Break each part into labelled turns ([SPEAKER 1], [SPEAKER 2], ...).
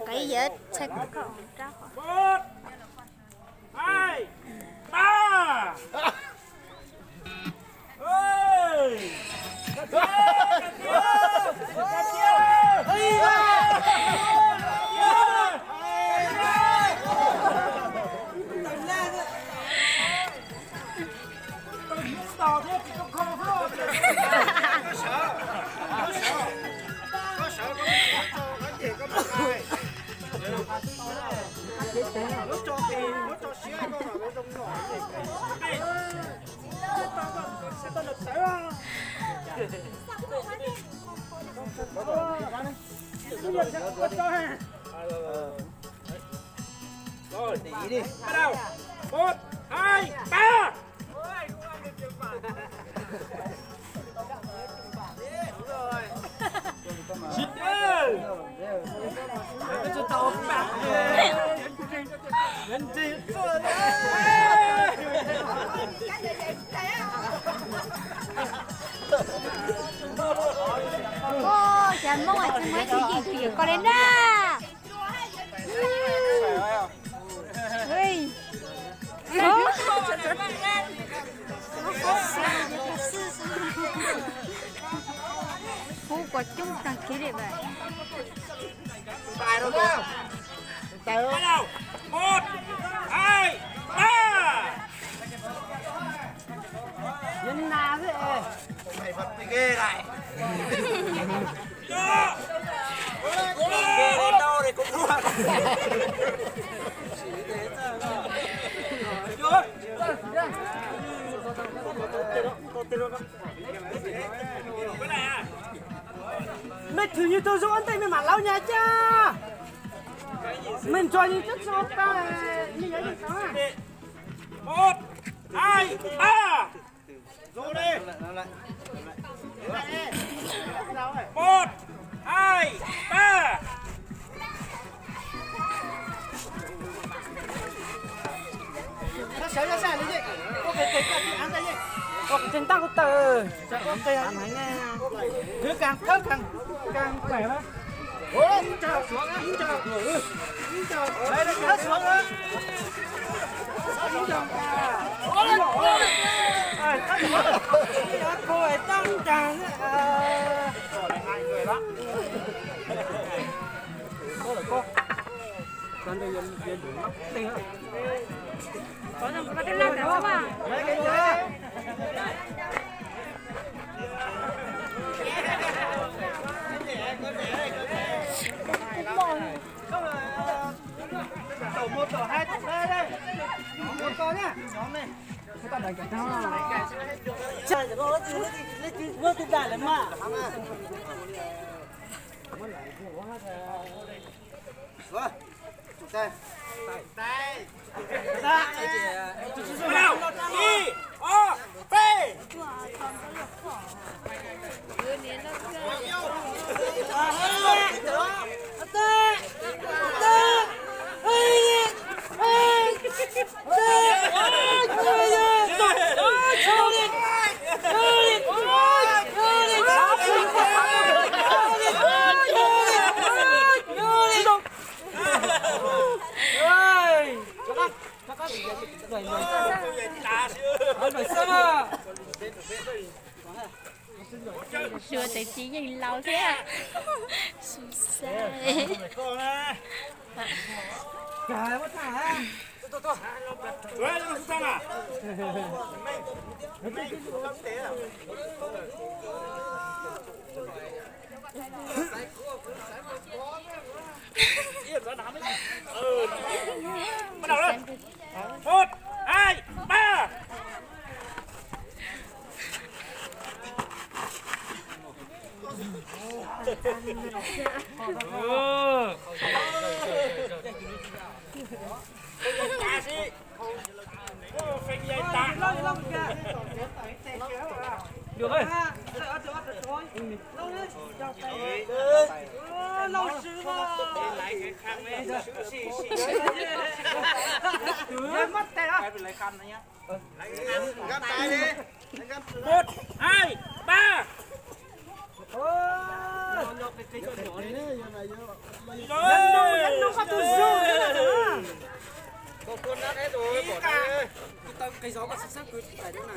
[SPEAKER 1] Cái gì chắc có trao.
[SPEAKER 2] 1 2 3 ơi tao thế thì không có nó cho tiền, nó cho xe nó là nó đông nổi tao được tới à rồi đi bắt đầu 1 2 3 Shit ơi cho tao bạc lên đi
[SPEAKER 1] Ô, chả mong ở trên mấy cái gì kìa con đến đó. Ui. Phú có chung tăng khí để vậy.
[SPEAKER 2] Tài đâu không? Tài đâu? Bắt đầu 1 2 3
[SPEAKER 3] Nhân nào thế?
[SPEAKER 2] Mày vật thì ghê này. Ghê đến đâu thì cũng luôn.
[SPEAKER 3] Mày thử như tôi dỗ tay mày mà lau nhà cha. Mình cho những chất sốt ta mình ấy được sao à?
[SPEAKER 2] 1 2 3 Dỗ đi. 1 2 3
[SPEAKER 3] Nó xéo ra xa đi chị. Có cái ăn đây chị. Có cái chân tao có tờ. Có cái ăn hành nghe. Cứ càng thấp càng khỏe mà. Ôi, chào xuống á. Chào. Đây là hết xuống á. Cô ấy tăng tràng hai người đó. Cô là cô. Con đây dân đúng lắm. Tinh hả?
[SPEAKER 1] Có cái lăng đó mà.
[SPEAKER 3] Mấy cái nữa. Tổ 1, tổ 2, tổ 3 đây. Một con nhá. Nhóm này. Các bạn đánh cái đó. Trời ơi, nó tự đại lắm mà. Vâng. Tay. Tay. Ra.
[SPEAKER 2] Nào. Đi. Ô. Phê.
[SPEAKER 1] Sửa tới chỉ nhìn lâu thế à. Trời
[SPEAKER 3] mất thả.
[SPEAKER 2] Thôi. Đấy, nó sang à? Bắt đầu lên. 1 2 3
[SPEAKER 3] Được rồi. Lâu sư mà.
[SPEAKER 2] Lấy cái khăn ấy.
[SPEAKER 3] Mất tay đó.
[SPEAKER 2] Lấy khăn đấy nhá. Gắp tay đi. 1 2 3
[SPEAKER 3] Ôi. cây gió có sắc cứ phải thế nào.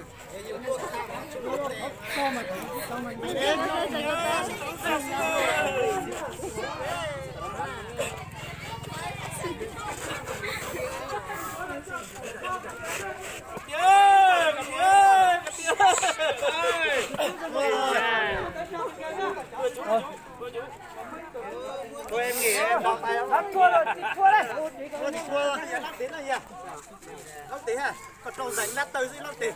[SPEAKER 2] Thôi em nghỉ em đọc tay lắm.
[SPEAKER 3] Thua rồi, thua đấy.
[SPEAKER 2] Thua rồi, lắc tiếng rồi nhỉ? Lắc tiếng hả? Còn trâu rảnh lắc tới dưới lắc tiếng.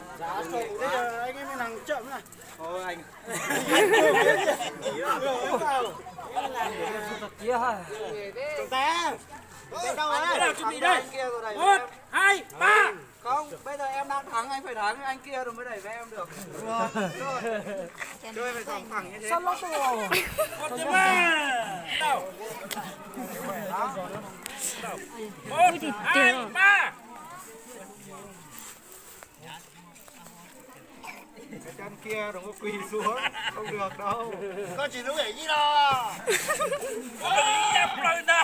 [SPEAKER 2] Bây giờ anh em thằng chậm này. Thôi anh. Nghỉ rồi.
[SPEAKER 3] Kia hả?
[SPEAKER 2] Chúng ta. Đâu rồi?
[SPEAKER 3] Nào chuẩn bị đây. 1, 2, 3.
[SPEAKER 4] Không, bây giờ em đang thắng, anh phải thắng, anh kia rồi mới đẩy với em được.
[SPEAKER 2] Chơi phải sòng phẳng như thế.
[SPEAKER 3] Sao nó to?
[SPEAKER 2] 1, 3. Đâu? 1, 2, 3.
[SPEAKER 4] Cái chân kia đừng có quỳ xuống, không được đâu.
[SPEAKER 2] Con chỉ lúc nhảy gì đâu. Ôi, đẹp rồi nè.